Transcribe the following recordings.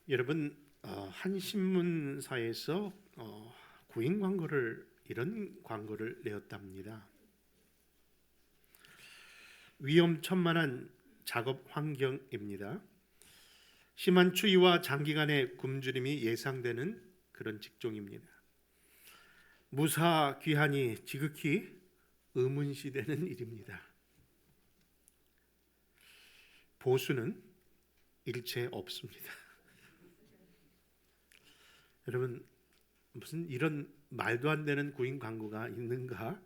여러분, 한 신문사에서 구인 광고를 이런 광고를 내었답니다. 위험천만한 작업 환경입니다. 심한 추위와 장기간의 굶주림이 예상되는 그런 직종입니다. 무사 귀환이 지극히 의문시되는 일입니다. 보수는 일체 없습니다. 여러분, 무슨 이런 말도 안 되는 구인 광고가 있는가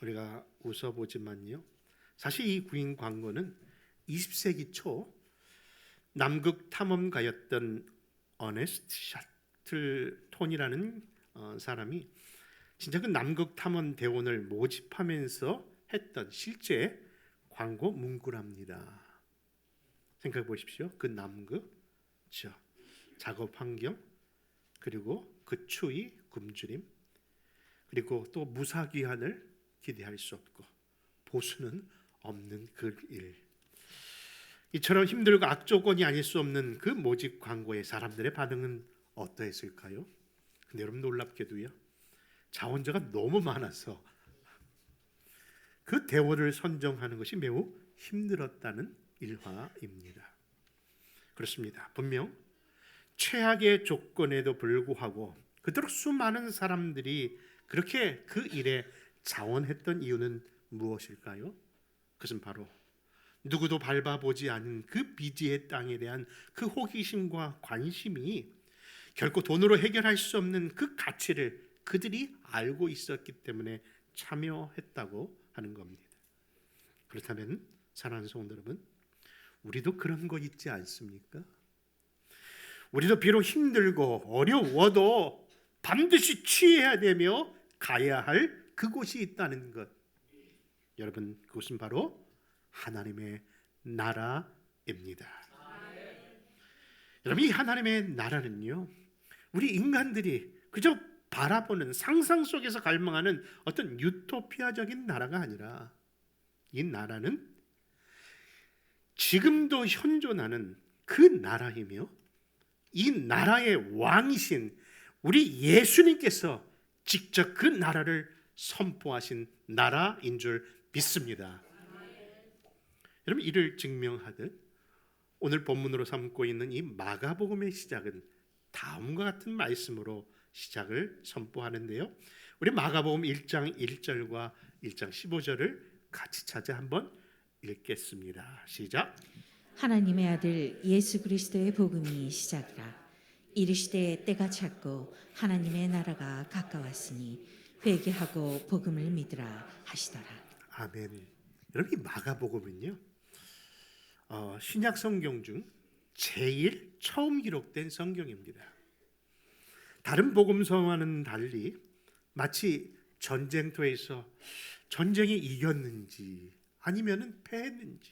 우리가 웃어보지만요, 사실 이 구인 광고는 20세기 초 남극 탐험가였던 어네스트 샤틀톤이라는 사람이 진짜 그 남극 탐험 대원을 모집하면서 했던 실제 광고 문구랍니다. 생각해 보십시오. 그 남극, 작업 환경, 그리고 그 추위, 굶주림, 그리고 또 무사귀환을 기대할 수 없고 보수는 없는 그 일. 이처럼 힘들고 악조건이 아닐 수 없는 그 모집 광고에 사람들의 반응은 어떠했을까요? 근데 여러분, 놀랍게도요, 자원자가 너무 많아서 그 대원을 선정하는 것이 매우 힘들었다는 일화입니다. 그렇습니다. 분명 최악의 조건에도 불구하고 그토록 수많은 사람들이 그렇게 그 일에 자원했던 이유는 무엇일까요? 그것은 바로 누구도 밟아보지 않은 그 미지의 땅에 대한 그 호기심과 관심이 결코 돈으로 해결할 수 없는 그 가치를 그들이 알고 있었기 때문에 참여했다고 하는 겁니다. 그렇다면 사랑하는 성도 여러분, 우리도 그런 거 있지 않습니까? 우리도 비록 힘들고 어려워도 반드시 취해야 되며 가야 할 그곳이 있다는 것. 여러분, 그것은 바로 하나님의 나라입니다. 여러분, 이 하나님의 나라는요, 우리 인간들이 그저 바라보는 상상 속에서 갈망하는 어떤 유토피아적인 나라가 아니라 이 나라는 지금도 현존하는 그 나라이며 이 나라의 왕이신 우리 예수님께서 직접 그 나라를 선포하신 나라인 줄 믿습니다. 여러분, 이를 증명하듯 오늘 본문으로 삼고 있는 이 마가복음의 시작은 다음과 같은 말씀으로 시작을 선포하는데요, 우리 마가복음 1장 1절과 1장 15절을 같이 찾아 한번 읽겠습니다. 시작. 하나님의 아들 예수 그리스도의 복음이 시작이라. 이르시되 때가 찼고 하나님의 나라가 가까웠으니 회개하고 복음을 믿으라 하시더라. 아멘. 여러분, 이 마가복음은요, 신약 성경 중 제일 처음 기록된 성경입니다. 다른 복음서와는 달리 마치 전쟁터에서 전쟁이 이겼는지 아니면은 패했는지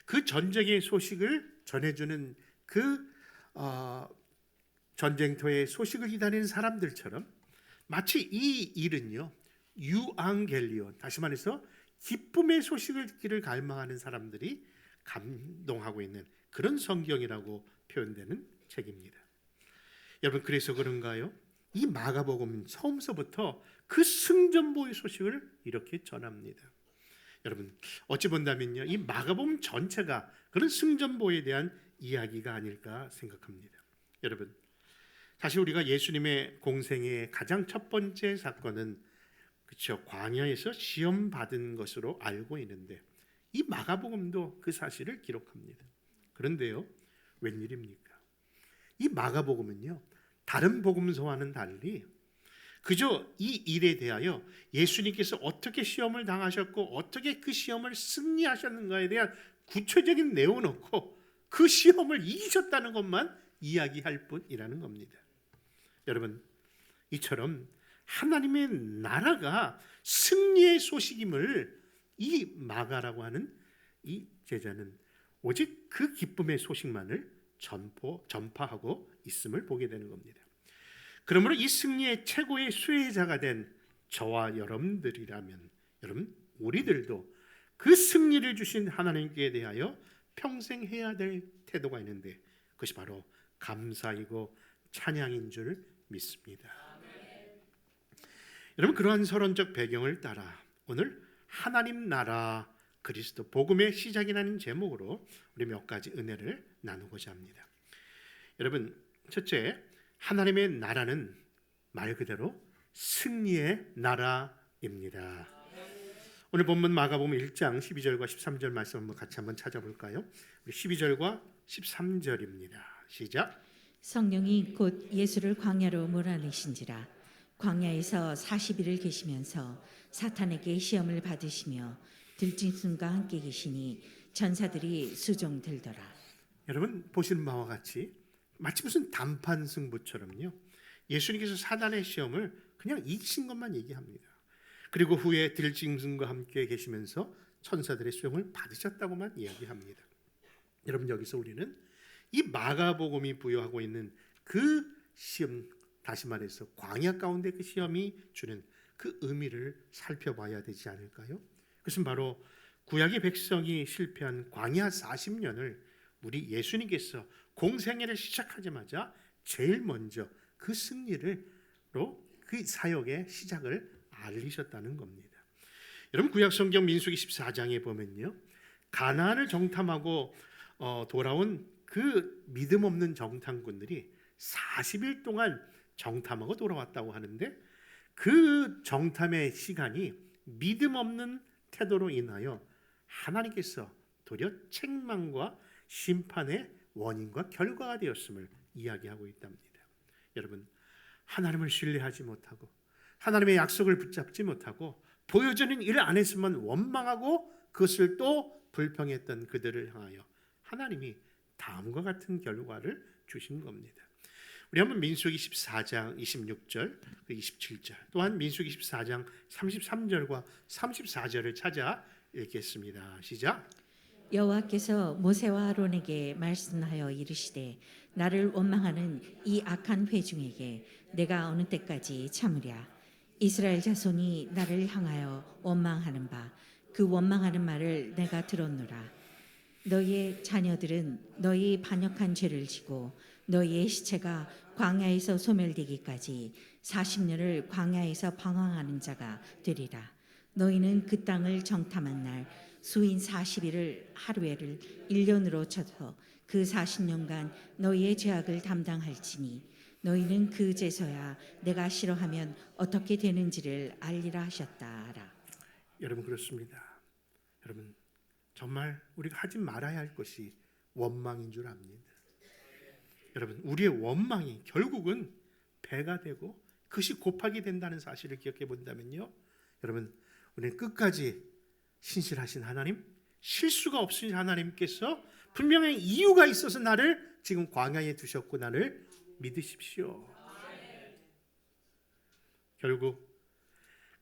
그 전쟁의 소식을 전해주는 그 전쟁터의 소식을 기다리는 사람들처럼 마치 이 일은요, 유앙겔리온, 다시 말해서 기쁨의 소식을 듣기를 갈망하는 사람들이 감동하고 있는 그런 성경이라고 표현되는 책입니다. 여러분, 그래서 그런가요? 이 마가복음은 처음서부터 그 승전보의 소식을 이렇게 전합니다. 여러분, 어찌 본다면요, 이 마가복음 전체가 그런 승전보에 대한 이야기가 아닐까 생각합니다. 여러분, 사실 우리가 예수님의 공생의 가장 첫 번째 사건은 광야에서 시험 받은 것으로 알고 있는데 이 마가복음도 그 사실을 기록합니다. 그런데요, 웬일입니까? 이 마가복음은요, 다른 복음서와는 달리 그저 이 일에 대하여 예수님께서 어떻게 시험을 당하셨고 어떻게 그 시험을 승리하셨는가에 대한 구체적인 내용은 없고 그 시험을 이기셨다는 것만 이야기할 뿐이라는 겁니다. 여러분, 이처럼 하나님의 나라가 승리의 소식임을 이 마가라고 하는 이 제자는 오직 그 기쁨의 소식만을 전파하고 있음을 보게 되는 겁니다. 그러므로 이 승리의 최고의 수혜자가 된 저와 여러분들이라면, 여러분, 우리들도 그 승리를 주신 하나님께 대하여 평생 해야 될 태도가 있는데 그것이 바로 감사이고 찬양인 줄 믿습니다. 여러분, 그러한 서론적 배경을 따라 오늘 하나님 나라 그리스도 복음의 시작이라는 제목으로 우리 몇 가지 은혜를 나누고자 합니다. 여러분, 첫째, 하나님의 나라는 말 그대로 승리의 나라입니다. 오늘 본문 마가복음 1장 12절과 13절 말씀 한번 같이 한번 찾아볼까요? 12절과 13절입니다. 시작. 성령이 곧 예수를 광야로 몰아내신지라 광야에서 40일을 계시면서 사탄에게 시험을 받으시며 들짐승과 함께 계시니 천사들이 수종들더라. 여러분, 보시는 바와 같이 마치 무슨 단판 승부처럼요, 예수님께서 사단의 시험을 그냥 이기신 것만 얘기합니다. 그리고 후에 들짐승과 함께 계시면서 천사들의 수용을 받으셨다고만 이야기합니다. 여러분, 여기서 우리는 이 마가복음이 부여하고 있는 그 시험, 다시 말해서 광야 가운데 그 시험이 주는 그 의미를 살펴봐야 되지 않을까요? 그것은 바로 구약의 백성이 실패한 광야 40년을 우리 예수님께서 공생애를 시작하자마자 제일 먼저 그 승리로 그 사역의 시작을 알리셨다는 겁니다. 여러분, 구약 성경 민수기 14장에 보면요, 가나안을 정탐하고 돌아온 그 믿음 없는 정탐꾼들이 40일 동안 정탐하고 돌아왔다고 하는데, 그 정탐의 시간이 믿음 없는 태도로 인하여 하나님께서 도리어 책망과 심판의 원인과 결과가 되었음을 이야기하고 있답니다. 여러분, 하나님을 신뢰하지 못하고 하나님의 약속을 붙잡지 못하고 보여주는 일을 안 했으면 원망하고 그것을 또 불평했던 그들을 향하여 하나님이 다음과 같은 결과를 주신 겁니다. 우리 한번 민수기 14장 26절, 27절, 또한 민수기 14장 33절과 34절을 찾아 읽겠습니다. 시작. 여호와께서 모세와 아론에게 말씀하여 이르시되 나를 원망하는 이 악한 회중에게 내가 어느 때까지 참으랴. 이스라엘 자손이 나를 향하여 원망하는 바 그 원망하는 말을 내가 들었노라. 너희의 자녀들은 너희 반역한 죄를 지고 너희의 시체가 광야에서 소멸되기까지 40년을 광야에서 방황하는 자가 되리라. 너희는 그 땅을 정탐한 날 수인 40일을 하루에를 1년으로 쳐서 그 40년간 너희의 죄악을 담당할지니 너희는 그제서야 내가 싫어하면 어떻게 되는지를 알리라 하셨다라. 여러분, 그렇습니다. 여러분, 정말 우리가 하지 말아야 할 것이 원망인 줄 압니다. 여러분, 우리의 원망이 결국은 배가 되고 그것이 곱하기 된다는 사실을 기억해 본다면요, 여러분, 우리는 끝까지 신실하신 하나님, 실수가 없으신 하나님께서 분명히 이유가 있어서 나를 지금 광야에 두셨고 나를 믿으십시오. 결국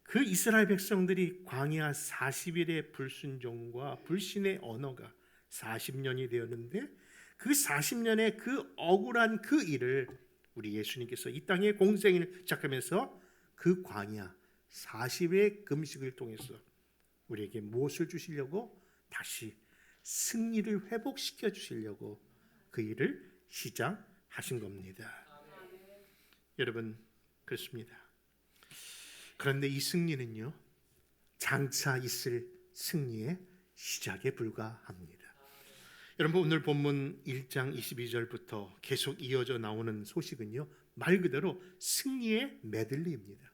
그 이스라엘 백성들이 광야 40일의 불순종과 불신의 언어가 40년이 되었는데, 그 40년의 그 억울한 그 일을 우리 예수님께서 이 땅에 공생을 시작하면서 그 광야 40일의 금식을 통해서 우리에게 무엇을 주시려고? 다시 승리를 회복시켜 주시려고 그 일을 시작하신 겁니다. 여러분, 그렇습니다. 그런데 이 승리는요, 장차 있을 승리의 시작에 불과합니다. 여러분, 오늘 본문 1장 22절부터 계속 이어져 나오는 소식은요, 말 그대로 승리의 메들리입니다.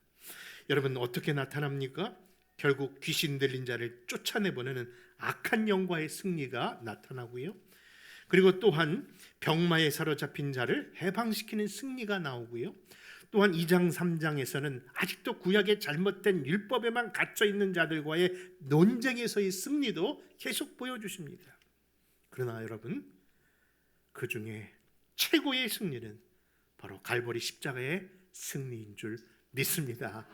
여러분, 어떻게 나타납니까? 결국 귀신 들린 자를 쫓아내보내는 악한 영과의 승리가 나타나고요, 그리고 또한 병마에 사로잡힌 자를 해방시키는 승리가 나오고요, 또한 2장 3장에서는 아직도 구약의 잘못된 율법에만 갇혀있는 자들과의 논쟁에서의 승리도 계속 보여주십니다. 그러나 여러분, 그 중에 최고의 승리는 바로 갈보리 십자가의 승리인 줄 믿습니다.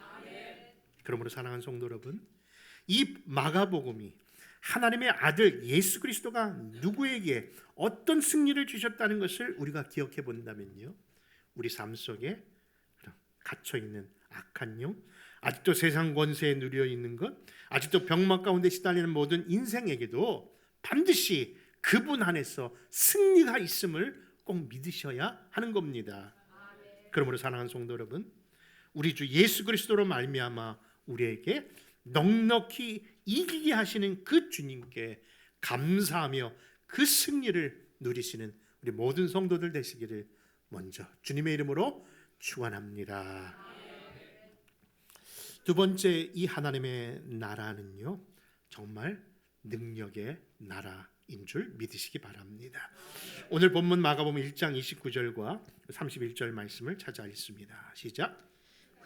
그러므로 사랑하는 성도 여러분, 이 마가복음이 하나님의 아들 예수 그리스도가 누구에게 어떤 승리를 주셨다는 것을 우리가 기억해 본다면요, 우리 삶 속에 갇혀있는 악한 영, 아직도 세상 권세에 누려 있는 것, 아직도 병막 가운데 시달리는 모든 인생에게도 반드시 그분 안에서 승리가 있음을 꼭 믿으셔야 하는 겁니다. 그러므로 사랑하는 성도 여러분, 우리 주 예수 그리스도로 말미암아 우리에게 넉넉히 이기게 하시는 그 주님께 감사하며 그 승리를 누리시는 우리 모든 성도들 되시기를 먼저 주님의 이름으로 축원합니다. 두 번째, 이 하나님의 나라는요, 정말 능력의 나라인 줄 믿으시기 바랍니다. 오늘 본문 마가복음 1장 29절과 31절 말씀을 찾아 읽습니다. 시작.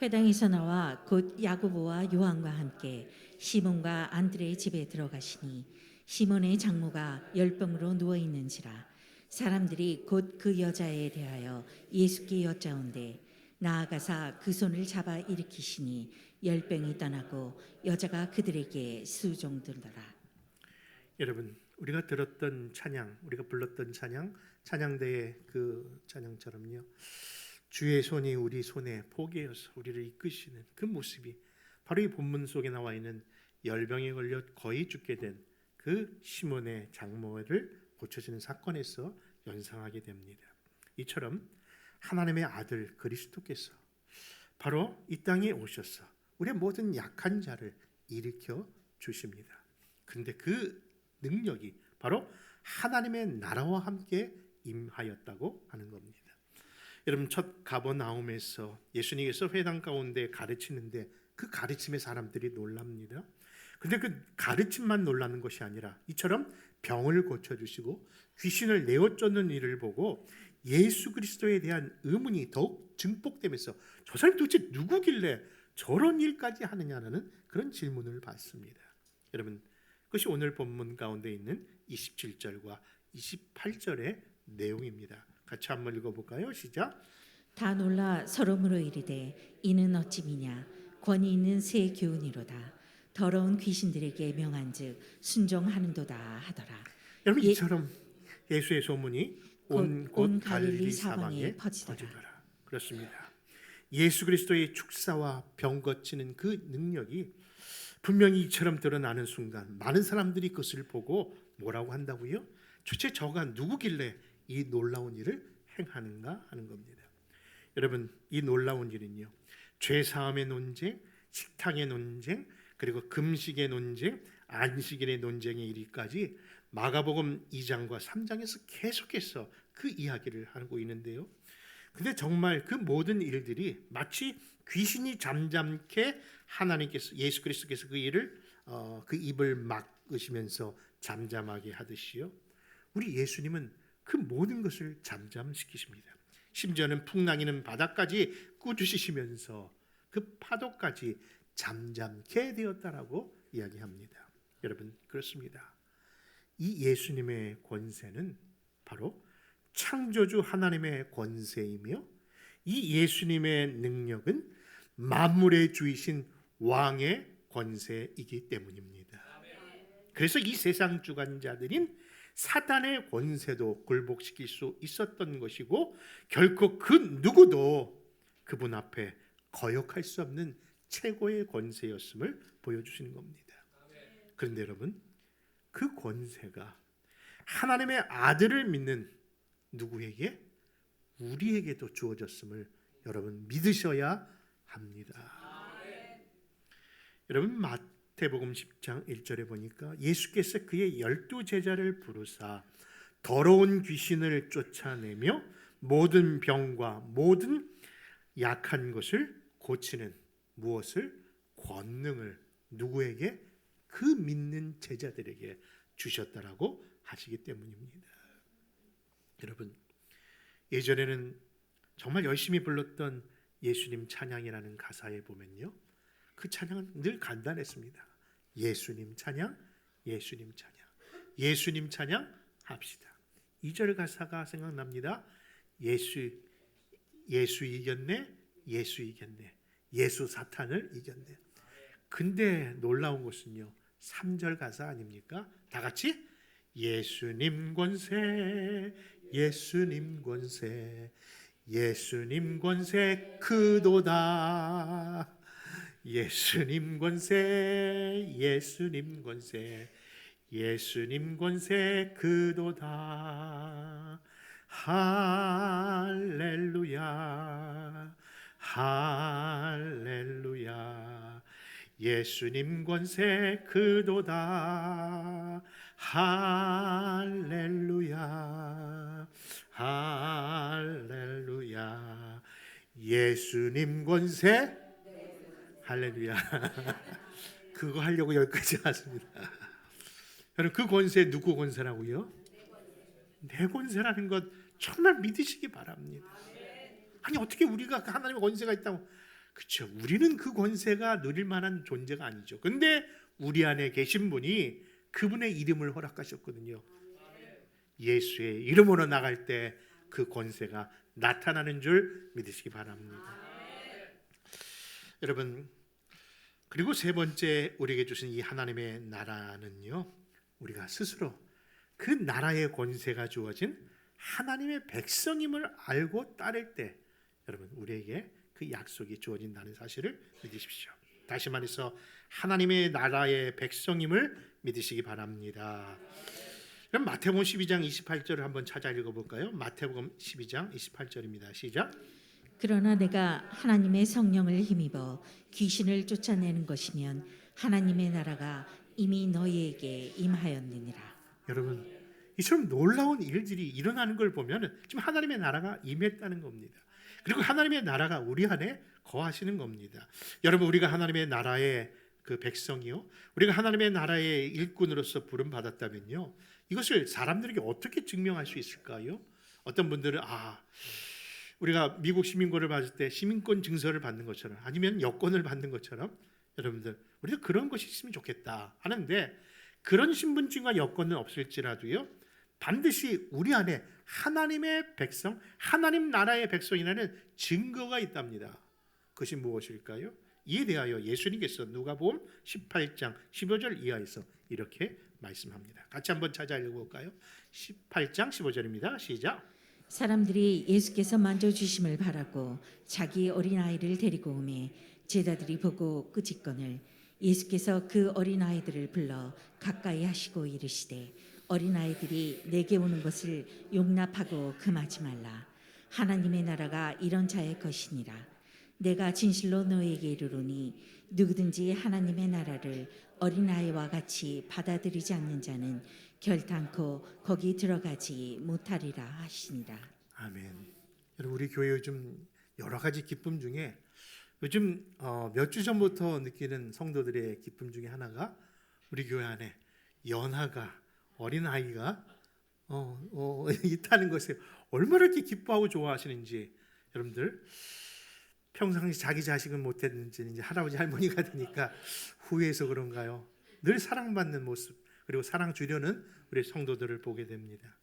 회당에서 나와 곧 야고보와 요한과 함께 시몬과 안드레의 집에 들어가시니 시몬의 장모가 열병으로 누워 있는지라 사람들이 곧 그 여자에 대하여 예수께 여짜온대 나아가사 그 손을 잡아 일으키시니 열병이 떠나고 여자가 그들에게 수종들더라. 여러분, 우리가 들었던 찬양, 우리가 불렀던 찬양, 찬양대의 그 찬양처럼요, 주의 손이 우리 손에 포개어서 우리를 이끄시는 그 모습이 바로 이 본문 속에 나와 있는 열병에 걸려 거의 죽게 된 그 시몬의 장모를 고쳐지는 사건에서 연상하게 됩니다. 이처럼 하나님의 아들 그리스도께서 바로 이 땅에 오셔서 우리의 모든 약한 자를 일으켜 주십니다. 그런데 그 능력이 바로 하나님의 나라와 함께 임하였다고 하는 겁니다. 여러분, 첫 가버나움에서 예수님께서 회당 가운데 가르치는데 그 가르침에 사람들이 놀랍니다. 근데 그 가르침만 놀라는 것이 아니라 이처럼 병을 고쳐주시고 귀신을 내어쫓는 일을 보고 예수 그리스도에 대한 의문이 더욱 증폭되면서 저 사람이 도대체 누구길래 저런 일까지 하느냐는 그런 질문을 받습니다. 여러분, 그것이 오늘 본문 가운데 있는 27절과 28절의 내용입니다. 같이 한번 읽어볼까요? 시작. 다 놀라 서로 물어 이르되 이는 어찌 미냐 권위 있는 새 교훈이로다 더러운 귀신들에게 명한즉 순종하는도다 하더라. 여러분, 이처럼 예수의 소문이 온 갈릴리 사방에 퍼지더라. 그렇습니다. 예수 그리스도의 축사와 병 고치는 그 능력이 분명히 이처럼 드러나는 순간 많은 사람들이 그것을 보고 뭐라고 한다고요? 도대체 저가 누구길래 이 놀라운 일을 행하는가 하는 겁니다. 여러분, 이 놀라운 일은요, 죄사함의 논쟁, 식탁의 논쟁, 그리고 금식의 논쟁, 안식일의 논쟁에 이르기까지 마가복음 2장과 3장에서 계속해서 그 이야기를 하고 있는데요. 근데 정말 그 모든 일들이 마치 귀신이 잠잠케 하나님께서, 예수 그리스도께서 그 일을 그 입을 막으시면서 잠잠하게 하듯이요, 우리 예수님은 그 모든 것을 잠잠시키십니다. 심지어는 풍랑이는 바다까지 꾸짖으시면서 그 파도까지 잠잠케 되었다라고 이야기합니다. 여러분, 그렇습니다. 이 예수님의 권세는 바로 창조주 하나님의 권세이며 이 예수님의 능력은 만물의 주이신 왕의 권세이기 때문입니다. 그래서 이 세상 주관자들인 사단의 권세도 굴복시킬 수 있었던 것이고 결코 그 누구도 그분 앞에 거역할 수 없는 최고의 권세였음을 보여주시는 겁니다. 그런데 여러분, 그 권세가 하나님의 아들을 믿는 누구에게? 우리에게도 주어졌음을 여러분 믿으셔야 합니다. 여러분, 마태복음 10장 1절에 보니까 예수께서 그의 12제자를 부르사 더러운 귀신을 쫓아내며 모든 병과 모든 약한 것을 고치는 무엇을? 권능을 누구에게? 그 믿는 제자들에게 주셨다라고 하시기 때문입니다. 여러분, 예전에는 정말 열심히 불렀던 예수님 찬양이라는 가사에 보면요, 그 찬양은 늘 간단했습니다. 예수님 찬양, 예수님 찬양, 예수님 찬양 합시다. 2절 가사가 생각납니다. 예수 이겼네, 예수 이겼네, 예수 사탄을 이겼네. 근데 놀라운 것은요, 3절 가사 아닙니까? 다 같이 예수님 권세, 예수님 권세, 예수님 권세 크도다. 예수님 권세, 예수님 권세, 예수님 권세 크도다. 할렐루야 할렐루야 예수님 권세 그도다 할렐루야 할렐루야 예수님 권세 할렐루야 그거 하려고 여기까지 왔습니다. 여러분 그 권세 누구 권세라고요? 내 권세라는 것 정말 믿으시기 바랍니다. 아니 어떻게 우리가 그 하나님의 권세가 있다고? 그렇죠. 우리는 그 권세가 누릴 만한 존재가 아니죠. 근데 우리 안에 계신 분이 그분의 이름을 허락하셨거든요. 예수의 이름으로 나갈 때 그 권세가 나타나는 줄 믿으시기 바랍니다. 여러분 그리고 세 번째 우리에게 주신 이 하나님의 나라는요, 우리가 스스로 그 나라의 권세가 주어진 하나님의 백성임을 알고 따를 때 여러분 우리에게 그 약속이 주어진다는 사실을 믿으십시오. 다시 말해서 하나님의 나라의 백성임을 믿으시기 바랍니다. 그럼 마태복음 12장 28절을 한번 찾아 읽어볼까요? 마태복음 12장 28절입니다. 시작. 그러나 내가 하나님의 성령을 힘입어 귀신을 쫓아내는 것이면 하나님의 나라가 이미 너희에게 임하였느니라. 여러분 이처럼 놀라운 일들이 일어나는 걸 보면 지금 하나님의 나라가 임했다는 겁니다. 그리고 하나님의 나라가 우리 안에 거하시는 겁니다. 여러분 우리가 하나님의 나라의 그 백성이요, 우리가 하나님의 나라의 일꾼으로서 부름 받았다면요, 이것을 사람들에게 어떻게 증명할 수 있을까요? 어떤 분들은 우리가 미국 시민권을 받을 때 시민권 증서를 받는 것처럼 아니면 여권을 받는 것처럼 여러분들 우리도 그런 것이 있으면 좋겠다 하는데, 그런 신분증과 여권은 없을지라도요 반드시 우리 안에 하나님의 백성, 하나님 나라의 백성이라는 증거가 있답니다. 그것이 무엇일까요? 이에 대하여 예수님께서 누가복음 18장 15절 이하에서 이렇게 말씀합니다. 같이 한번 찾아 읽어볼까요? 18장 15절입니다. 시작. 사람들이 예수께서 만져주심을 바라고 자기 어린아이를 데리고 오매 제자들이 보고 끄집거늘 예수께서 그 어린아이들을 불러 가까이 하시고 이르시되 어린아이들이 내게 오는 것을 용납하고 금하지 말라. 하나님의 나라가 이런 자의 것이니라. 내가 진실로 너에게 이르노니 누구든지 하나님의 나라를 어린아이와 같이 받아들이지 않는 자는 결단코 거기 들어가지 못하리라 하시니라. 아멘. 여러분 우리 교회 요즘 여러 가지 기쁨 중에 요즘 몇 주 전부터 느끼는 성도들의 기쁨 중에 하나가 우리 교회 안에 연하가 어린아이가 있다는 것에 얼마나 이렇게 기뻐하고 좋아하시는지. 여러분들 평상시 자기 자식은 못했는지 이제 할아버지 할머니가 되니까 후회해서 그런가요? 늘 사랑받는 모습, 그리고 사랑 주려는 우리 성도들을 보게 됩니다.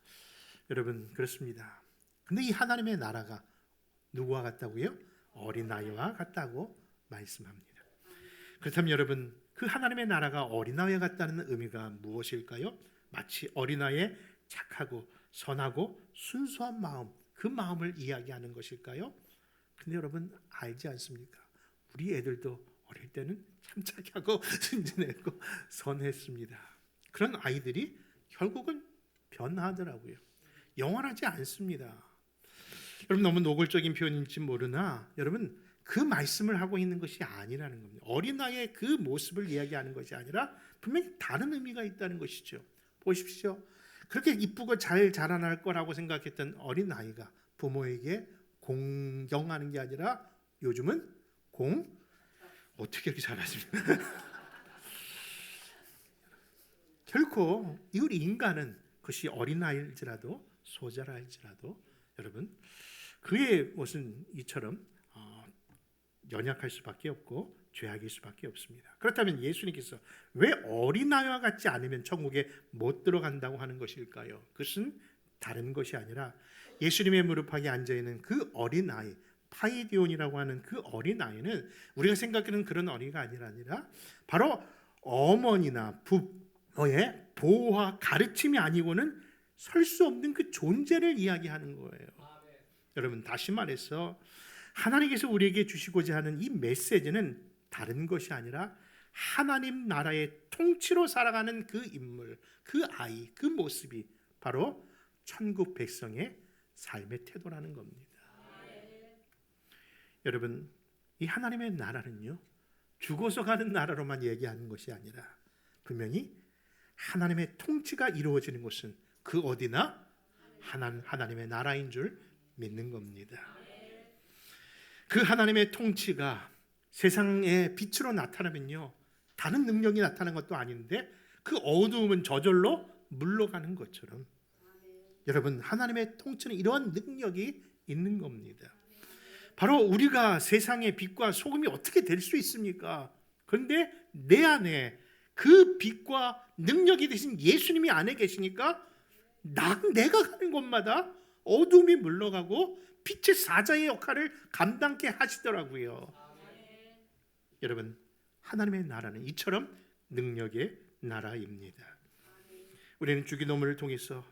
여러분 그렇습니다. 근데 이 하나님의 나라가 누구와 같다고요? 어린아이와 같다고 말씀합니다. 그렇다면 여러분 그 하나님의 나라가 어린아이와 같다는 의미가 무엇일까요? 마치 어린아이의 착하고 선하고 순수한 마음, 그 마음을 이야기하는 것일까요? 근데 여러분 알지 않습니까? 우리 애들도 어릴 때는 참 착하고 순진했고 선했습니다. 그런 아이들이 결국은 변하더라고요. 영원하지 않습니다. 여러분 너무 노골적인 표현인지 모르나 여러분 그 말씀을 하고 있는 것이 아니라는 겁니다. 어린아이의 그 모습을 이야기하는 것이 아니라 분명히 다른 의미가 있다는 것이죠. 보십시오. 그렇게 이쁘고 잘 자라날 거라고 생각했던 어린아이가 부모에게 공경하는 게 아니라 요즘은 어떻게 이렇게 잘하십니까? 결코 우리 인간은 그것이 어린아이일지라도 소자랄지라도 여러분 그의 무슨 이처럼 연약할 수밖에 없고 죄악일 수밖에 없습니다. 그렇다면 예수님께서 왜 어린아이와 같지 않으면 천국에 못 들어간다고 하는 것일까요? 그것은 다른 것이 아니라 예수님의 무릎팍에 앉아있는 그 어린아이, 파이디온이라고 하는 그 어린아이는 우리가 생각하는 그런 어린이가 아니라 바로 어머니나 부모의 보호와 가르침이 아니고는 설 수 없는 그 존재를 이야기하는 거예요. 여러분 다시 말해서 하나님께서 우리에게 주시고자 하는 이 메시지는 다른 것이 아니라 하나님 나라의 통치로 살아가는 그 인물, 그 아이, 그 모습이 바로 천국 백성의 삶의 태도라는 겁니다. 여러분, 이 하나님의 나라는요, 죽어서 가는 나라로만 얘기하는 것이 아니라 분명히 하나님의 통치가 이루어지는 곳은 그 어디나 하나님의 나라인 줄 믿는 겁니다. 그 하나님의 통치가 세상의 빛으로 나타나면요, 다른 능력이 나타나는 것도 아닌데 그 어두움은 저절로 물러가는 것처럼 여러분, 하나님의 통치는 이러한 능력이 있는 겁니다. 바로 우리가 세상의 빛과 소금이 어떻게 될 수 있습니까? 그런데 내 안에 그 빛과 능력이 되신 예수님이 안에 계시니까 내가 가는 곳마다 어둠이 물러가고 빛의 사자의 역할을 감당케 하시더라고요. 여러분, 하나님의 나라는 이처럼 능력의 나라입니다. 우리는 주기도문을 통해서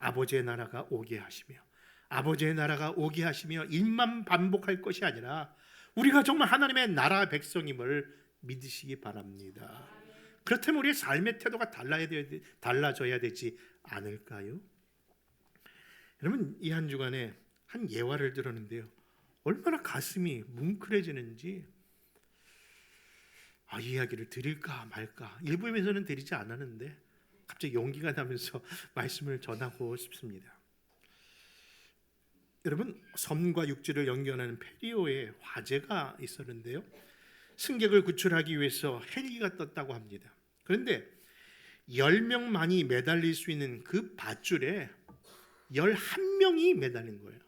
아버지의 나라가 오게 하시며 아버지의 나라가 오게 하시며 일만 반복할 것이 아니라 우리가 정말 하나님의 나라 백성임을 믿으시기 바랍니다. 그렇다면 우리의 삶의 태도가 달라져야 되지 않을까요? 여러분, 이 한 주간에 한 예화를 들었는데요, 얼마나 가슴이 뭉클해지는지 이 이야기를 드릴까 말까 일부에서는 드리지 않았는데 갑자기 용기가 나면서 말씀을 전하고 싶습니다. 여러분, 섬과 육지를 연결하는 페리오에 화재가 있었는데요, 승객을 구출하기 위해서 헬기가 떴다고 합니다. 그런데 10명만이 매달릴 수 있는 그 밧줄에 11명이 매달린 거예요.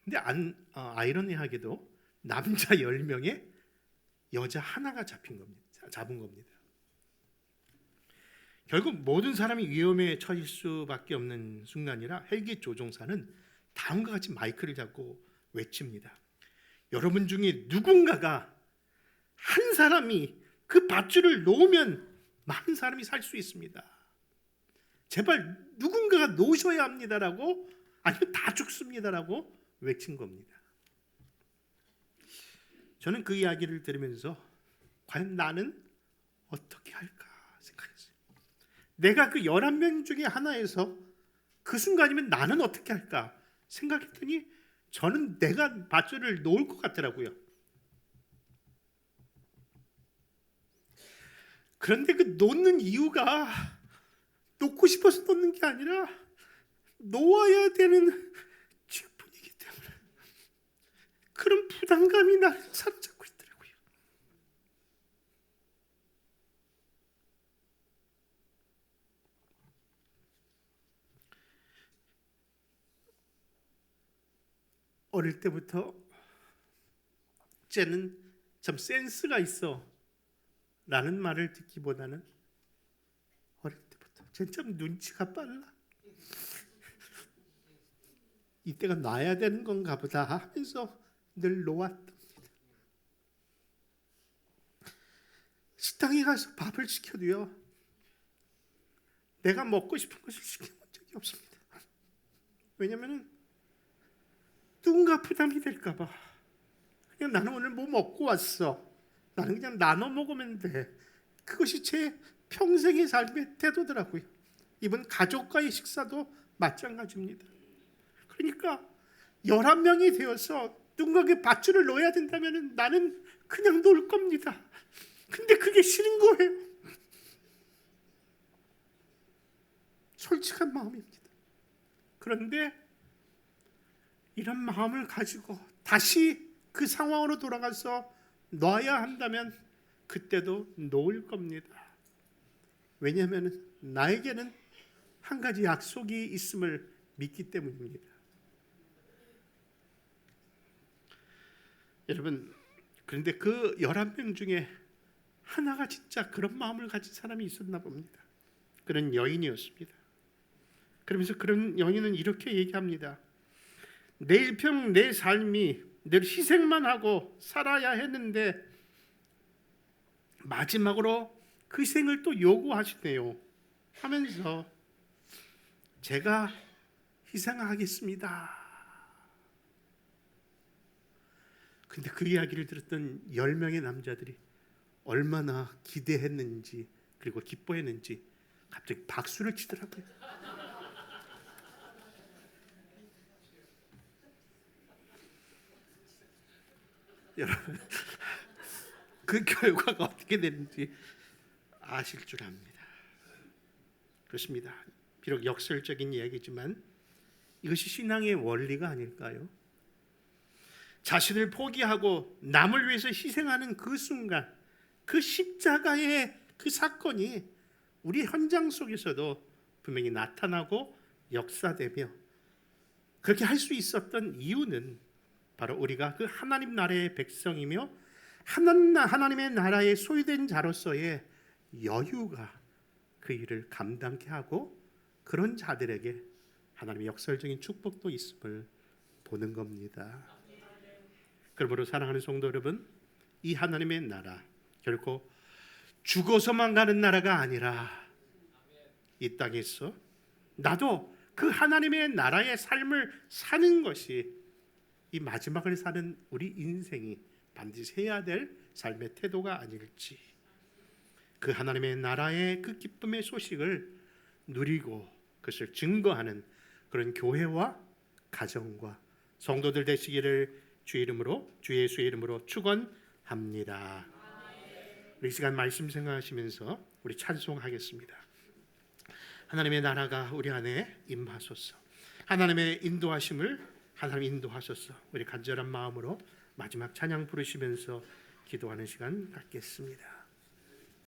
근데 아이러니하게도 남자 10명에 여자 하나가 잡은 겁니다. 결국 모든 사람이 위험에 처질 수밖에 없는 순간이라 헬기 조종사는 다음과 같이 마이크를 잡고 외칩니다. 여러분 중에 누군가가 한 사람이 그 밧줄을 놓으면 많은 사람이 살 수 있습니다. 제발 누군가가 놓으셔야 합니다라고, 아니면 다 죽습니다라고 외친 겁니다. 저는 그 이야기를 들으면서 과연 나는 어떻게 할까 생각했어요. 내가 그 11명 중에 하나에서 그 순간이면 나는 어떻게 할까 생각했더니 저는 내가 밧줄을 놓을 것 같더라고요. 그런데 그 놓는 이유가 놓고 싶어서 놓는 게 아니라 놓아야 되는 직분이기 때문에 그런 부담감이 나를 사로잡고 있더라고요. 어릴 때부터 쟤는 참 센스가 있어 라는 말을 듣기보다는 어릴 때부터 쟤는 참 눈치가 빨라, 이때가 놔야 되는 건가 보다 하면서 늘 놓았답니다. 식당에 가서 밥을 시켜도요, 내가 먹고 싶은 것을 시켜본 적이 없습니다. 왜냐하면 누군가 부담이 될까 봐. 그냥 나는 오늘 뭐 먹고 왔어, 나는 그냥 나눠 먹으면 돼. 그것이 제 평생의 삶의 태도더라고요. 이번 가족과의 식사도 마찬가지입니다. 그러니까 11명이 되어서 누군가에게 밧줄을 놓아야 된다면 나는 그냥 놓을 겁니다. 근데 그게 싫은 거예요. 솔직한 마음입니다. 그런데 이런 마음을 가지고 다시 그 상황으로 돌아가서 놔야 한다면 그때도 놓을 겁니다. 왜냐하면 나에게는 한 가지 약속이 있음을 믿기 때문입니다. 여러분, 그런데 그 11명 중에 하나가 진짜 그런 마음을 가진 사람이 있었나 봅니다. 그런 여인이었습니다. 그러면서 그런 여인은 이렇게 얘기합니다. 내 일평 내 삶이 늘 희생만 하고 살아야 했는데 마지막으로 그 희생을 또 요구하시네요 하면서 제가 희생하겠습니다. 근데 그 이야기를 들었던 10명의 남자들이 얼마나 기대했는지 그리고 기뻐했는지 갑자기 박수를 치더라고요. 여러분 그 결과가 어떻게 되는지 아실 줄 압니다. 그렇습니다. 비록 역설적인 이야기지만 이것이 신앙의 원리가 아닐까요? 자신을 포기하고 남을 위해서 희생하는 그 순간, 그 십자가의 그 사건이 우리 현장 속에서도 분명히 나타나고 역사되며, 그렇게 할 수 있었던 이유는 바로 우리가 그 하나님 나라의 백성이며 하나님의 나라의 소유된 자로서의 여유가 그 일을 감당케 하고, 그런 자들에게 하나님의 역설적인 축복도 있음을 보는 겁니다. 그러므로 사랑하는 성도 여러분, 이 하나님의 나라 결코 죽어서만 가는 나라가 아니라 이 땅에서 나도 그 하나님의 나라의 삶을 사는 것이 이 마지막을 사는 우리 인생이 반드시 해야 될 삶의 태도가 아닐지, 그 하나님의 나라의 그 기쁨의 소식을 누리고 그것을 증거하는 그런 교회와 가정과 성도들 되시기를 주의 예수의 이름으로 축원합니다. 우리 시간 말씀 생각하시면서 우리 찬송하겠습니다. 하나님의 나라가 우리 안에 임하소서. 하나님의 인도하심을 하나님 인도하소서. 우리 간절한 마음으로 마지막 찬양 부르시면서 기도하는 시간 갖겠습니다.